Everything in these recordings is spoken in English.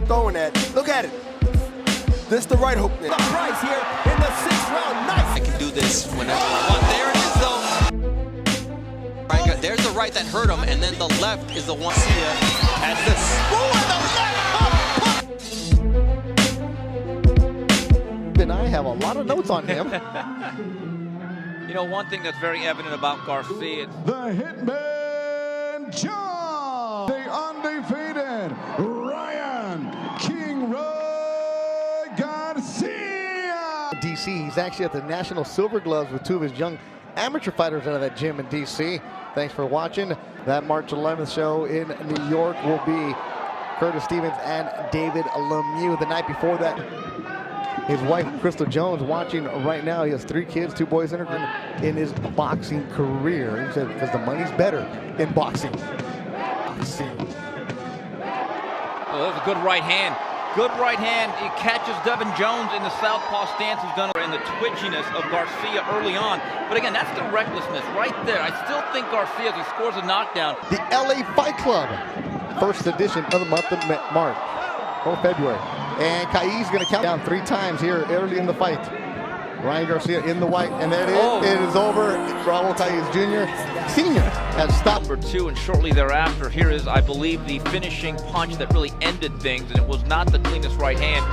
throwing at. Look at it. This the right hook there. The price here in the 6th round. Nice. I can do this whenever I want. There it is, though. Right, there's the right that hurt him, and then the left is the one. Garcia has this. And I have a lot of notes on him. You know, one thing that's very evident about Garcia. The Hitman John, the undefeated Ryan King Roy Garcia. DC, he's actually at the National Silver Gloves with 2 of his young amateur fighters out of that gym in DC. Thanks for watching. That March 11th show in New York will be Curtis Stevens and David Lemieux. The night before that, his wife, Crystal Jones, watching right now. He has 3 kids, 2 boys in his boxing career. He said, because the money's better in boxing. Oh, that was a good right hand. Good right hand. He catches Devin Jones in the southpaw stance. He's done in the twitchiness of Garcia early on. But again, that's the recklessness right there. I still think Garcia, as he scores a knockdown. The LA Fight Club, first edition of the month of March or February. And Kai's going to count down 3 times here early in the fight. Ryan Garcia in the white, and there it is. Oh. It is over. Raul Kai's Senior has stopped. Number 2, and shortly thereafter, here is, I believe, the finishing punch that really ended things, and it was not the cleanest right hand.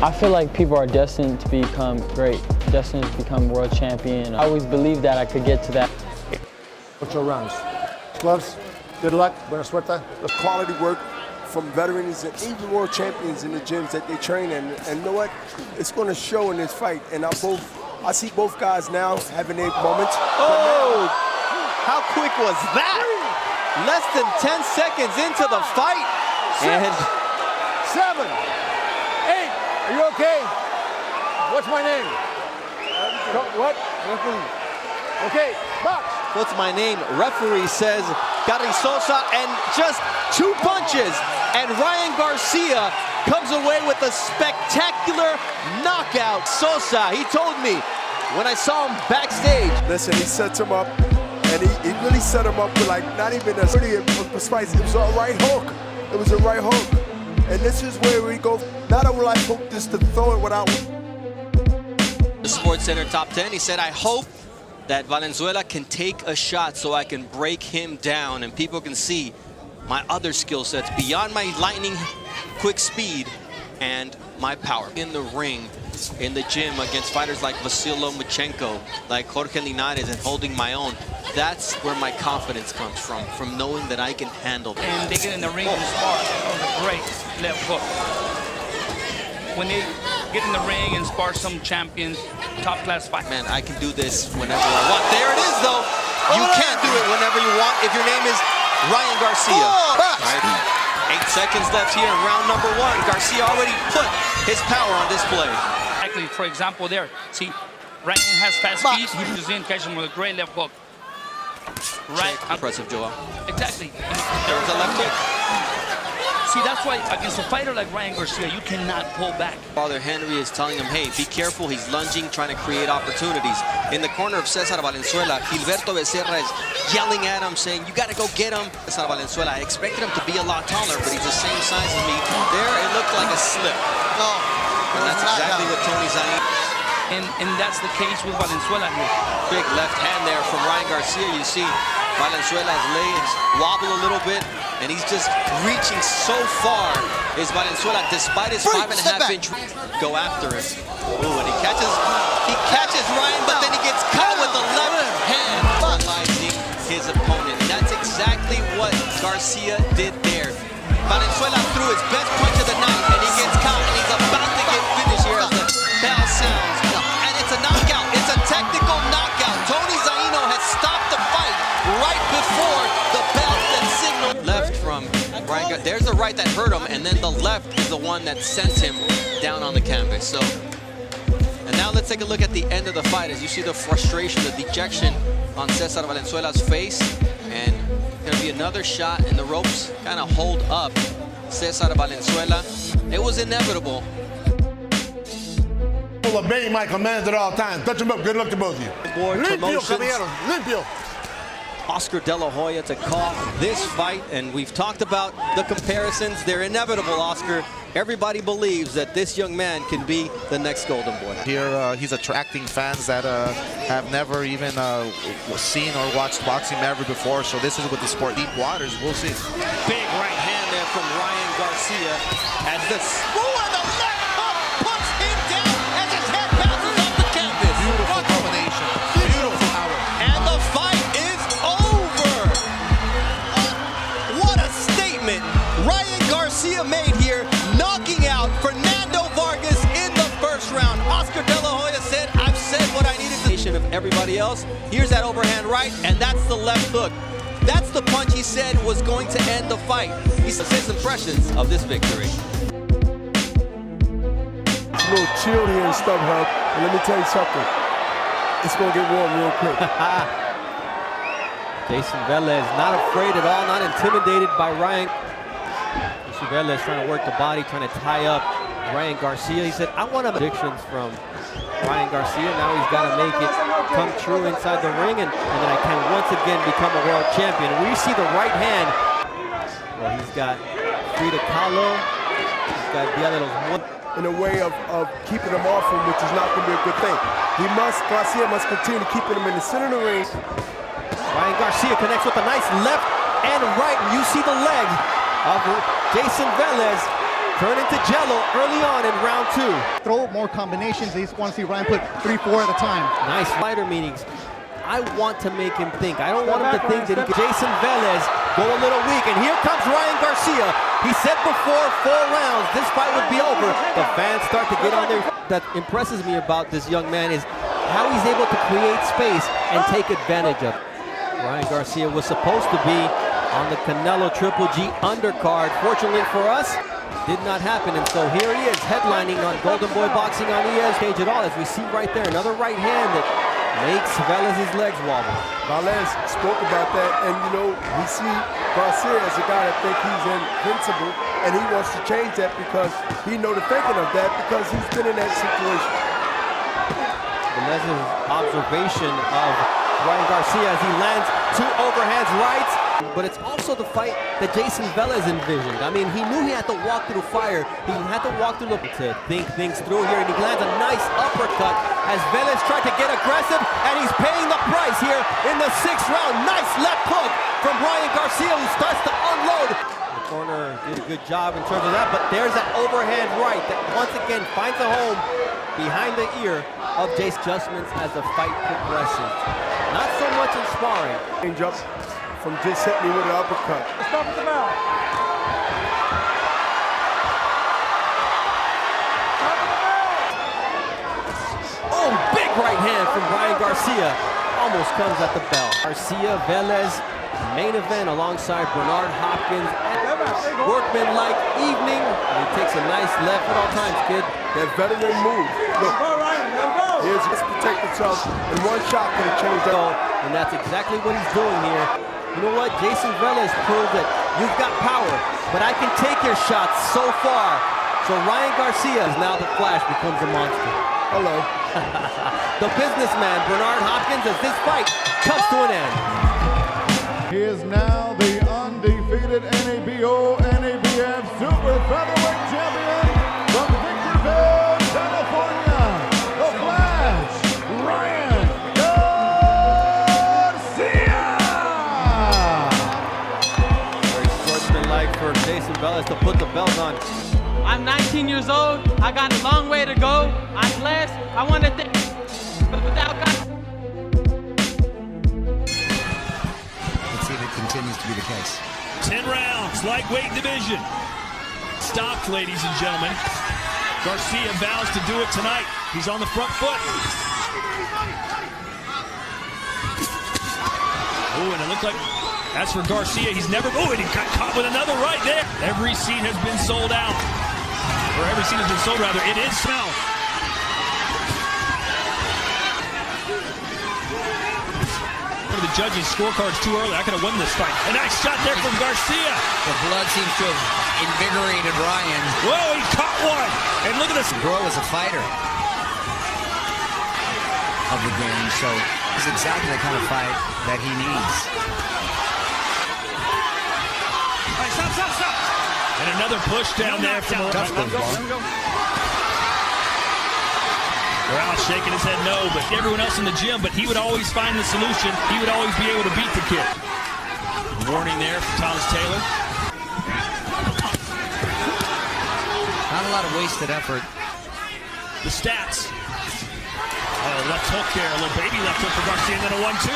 I feel like people are destined to become great, destined to become world champion. I always believed that I could get to that. 8 rounds. Gloves, good luck, buena suerte. The quality work from veterans and even world champions in the gyms that they train in. And you know what? It's going to show in this fight. And I see both guys now having their moments. Oh! How quick was that? Less than 10 seconds into the fight. 7, 8. Are you okay? What's my name? What? Okay, box. What's my name? Referee says Garcia, and just 2 punches, and Ryan Garcia comes away with a spectacular knockout. Sosa, he told me when I saw him backstage. Listen, he sets him up, and he really set him up with like not even a pretty precise. It was a right hook. It was a right hook. And this is where we go, not a right hook, just to throw it without. The Sports Center Top 10, he said, I hope that Valenzuela can take a shot so I can break him down and people can see my other skill sets beyond my lightning quick speed and my power. In the ring, in the gym against fighters like Vasyl Lomachenko, like Jorge Linares, and holding my own. That's where my confidence comes from knowing that I can handle it. And they get in the ring and spar on a great left hook. When they get in the ring and spar some champions, top-class fight. Man, I can do this whenever I want. There it is, though. You can't do it whenever you want if your name is Ryan Garcia. Right. 8 seconds left here in round number 1. Garcia already put his power on display. Exactly, for example, there. See, Ryan has fast feet. He pushes in, catches him with a great left hook. Right. Impressive, Joel. Exactly. There's a left hook. See, that's why against a fighter like Ryan Garcia, you cannot pull back. Father Henry is telling him, hey, be careful. He's lunging, trying to create opportunities. In the corner of Cesar Valenzuela, Gilberto Becerra is yelling at him, saying, you got to go get him. Cesar Valenzuela, I expected him to be a lot taller, but he's the same size as me. There, it looked like a slip. Oh, and that's exactly what Tony Zain. And that's the case with Valenzuela here. Big left hand there from Ryan Garcia. You see Valenzuela's legs wobble a little bit, and he's just reaching so far. Is Valenzuela, despite his 5.5-inch, go after him. Ooh, and he catches Ryan, but then he gets caught with the left hand, paralyzing his opponent. And that's exactly what Garcia did there. Valenzuela threw his best punch of the night, and he gets caught, and he's about to get finished here as the bell sounds. And it's a knockout. It's a technical knockout. Tony Zaino has stopped the fight right before the bell that signaled. Left from Ryan. There's the right that hurt him, and then the left is the one that sent him down on the canvas. So, and now let's take a look at the end of the fight as you see the frustration, the dejection on Cesar Valenzuela's face, and gonna be another shot, and the ropes kind of hold up Cesar Valenzuela. It was inevitable. Obey my commands at all times. Touch him up. Good luck to both of you. Limpio, caballeros. Limpio. Oscar De La Hoya to call this fight, and we've talked about the comparisons. They're inevitable, Oscar. Everybody believes that this young man can be the next Golden Boy. Here he's attracting fans that have never even seen or watched boxing ever before, so this is with the sport deep waters. We'll see. Big right hand there from Ryan Garcia as the and the left hook puts him down as his head bounces off the canvas. Beautiful combination. Beautiful power. And the fight is over. What a statement Ryan Garcia made here, knocking out Fernando Vargas in the first round. Oscar De La Hoya said, I've said what I needed to of everybody else. Here's that overhand right, and that's the left hook. That's the punch he said was going to end the fight. He says his impressions of this victory. It's a little chill here in StubHub, and let me tell you something. It's going to get warm real quick. Jason Velez not afraid at all, not intimidated by Ryan. Jason Velez trying to work the body, trying to tie up Ryan Garcia. He said, I want predictions from Ryan Garcia. Now he's got to make it come true inside the ring, and then I can once again become a world champion. And we see the right hand. Well, he's got Frida Kahlo. He's got Dia de los Muertos. In a way of keeping him off him, which is not going to be a good thing. Garcia must continue to keep him in the center of the ring. Ryan Garcia connects with a nice left and right, and you see the leg of Jason Velez turn into jello early on in round 2. Throw more combinations. They just want to see Ryan put 3-4 at a time. Nice fighter meetings. I want to make him think. I don't want him to think that he can. Jason Velez go a little weak, and here comes Ryan Garcia. He said before 4 rounds this fight would be over. The fans start to get on there. That impresses me about this young man is how he's able to create space and take advantage of it. Ryan Garcia was supposed to be on the Canelo Triple G undercard. Fortunately for us, did not happen, and so here he is headlining on Golden Boy Boxing on ESPN at all, as we see right there, another right hand that makes Velez's legs wobble. Velez spoke about that, and you know, we see Garcia as a guy that thinks he's invincible, and he wants to change that because he know the thinking of that because he's been in that situation. Velez's observation of Ryan Garcia as he lands 2 overhands rights, but it's also the fight that Jason Velez envisioned. I mean, he knew he had to walk through fire. He had to walk through to think things through here, and he lands a nice uppercut as Velez tried to get aggressive, and he's paying the price here in the 6th round. Nice left hook from Ryan Garcia, who starts to unload. The corner did a good job in terms of that, but there's that overhand right that once again finds a home behind the ear of Jace Adjustments as the fight progresses. Not so much in sparring. Change up from just hitting me with an uppercut. Stop at the mouth. Oh, big right hand from Ryan Garcia. Almost comes at the bell. Garcia, Velez, main event alongside Bernard Hopkins. Workman-like evening. And he takes a nice left at all times, kid. That veteran move. Look, here's just protect himself, and one shot could have changed it. And that's exactly what he's doing here. You know what? Jason Velez proved that you've got power, but I can take your shots so far. So Ryan Garcia is now the Flash becomes a monster. Hello. The businessman, Bernard Hopkins, as this fight comes to an end. He is now the undefeated NABO, NABF Super Featherweight Champion from Victorville, California, the Flash, Ryan Garcia! Very sportsmanlike for Jason Velez to put the belt on. I'm 19 years old. I got a long way to go. I'm blessed. I want to thank, but without God. Let's see if it continues to be the case. 10 rounds, lightweight division. Stopped, ladies and gentlemen. Garcia vows to do it tonight. He's on the front foot. Oh, and it looked like that's for Garcia. He's never, oh, and he got caught with another right there. Every seat has been sold out. Or every seat has been sold, rather. It is now. One of the judges' scorecards too early. I could have won this fight. A nice shot there from Garcia. The blood seems to have invigorated Ryan. Whoa, he caught one. And look at this. Grow as a fighter. of the game. So it's exactly the kind of fight that he needs. All right, stop. And another push down there from Morales shaking his head no, but everyone else in the gym, but he would always find the solution. He would always be able to beat the kid. Warning there for Thomas Taylor. Not a lot of wasted effort. The stats. Oh, left hook there, a little baby left hook for Garcia, and then a 1-2.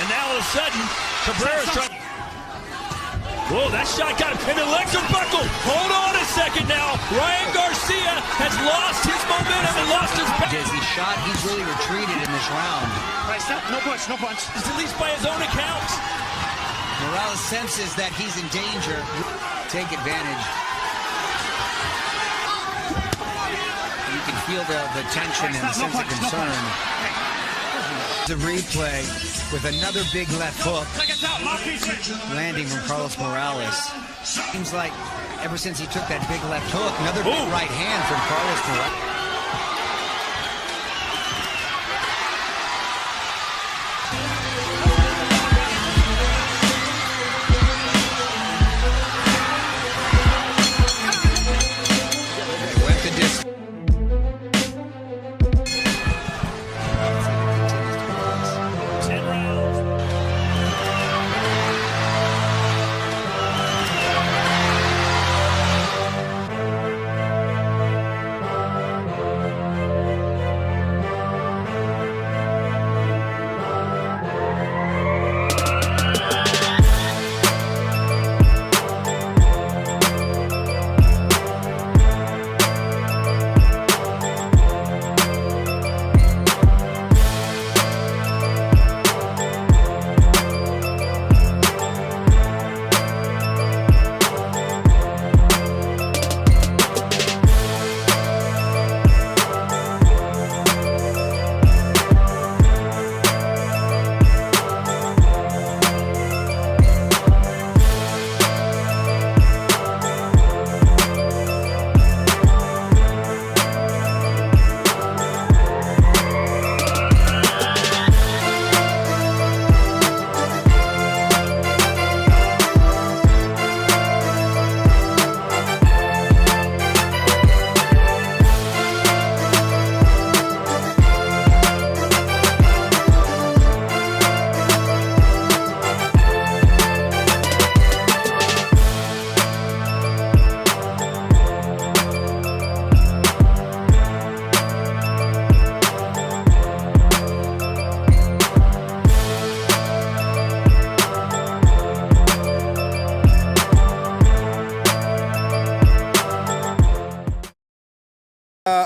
And now all of a sudden, Cabrera's trying. Whoa, that shot got him, and the legs are buckled. Hold on a second now. Ryan Garcia has lost his momentum and lost his pace. As he shot, he's really retreated in this round. All right, stop. No punch. It's at least by his own account. Morales senses that he's in danger. Take advantage. You can feel the tension and the sense of concern. The replay with another big left hook landing from Carlos Morales. Seems like ever since he took that big left hook, another big right hand from Carlos Morales.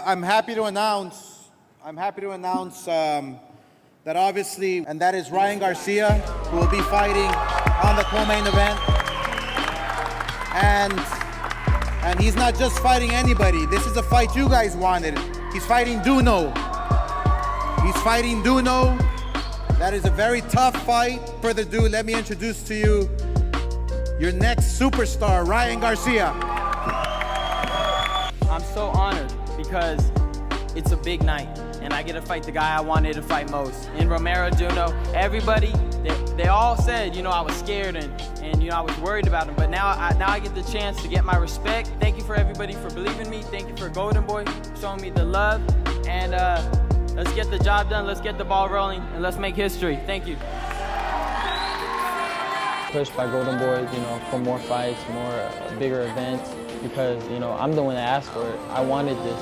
I'm happy to announce that obviously, and that is Ryan Garcia, who will be fighting on the co-main event. And he's not just fighting anybody. This is a fight you guys wanted. He's fighting Duno. That is a very tough fight. Further ado, let me introduce to you your next superstar, Ryan Garcia. I'm so honored because it's a big night and I get to fight the guy I wanted to fight most. In Romero Duno, everybody, they all said, I was scared and I was worried about him, but now I get the chance to get my respect. Thank you for everybody for believing me. Thank you for Golden Boy showing me the love, and let's get the job done, let's get the ball rolling, and let's make history. Thank you. Pushed by Golden Boys, for more fights, more bigger events, because, I'm the one that asked for it. I wanted this.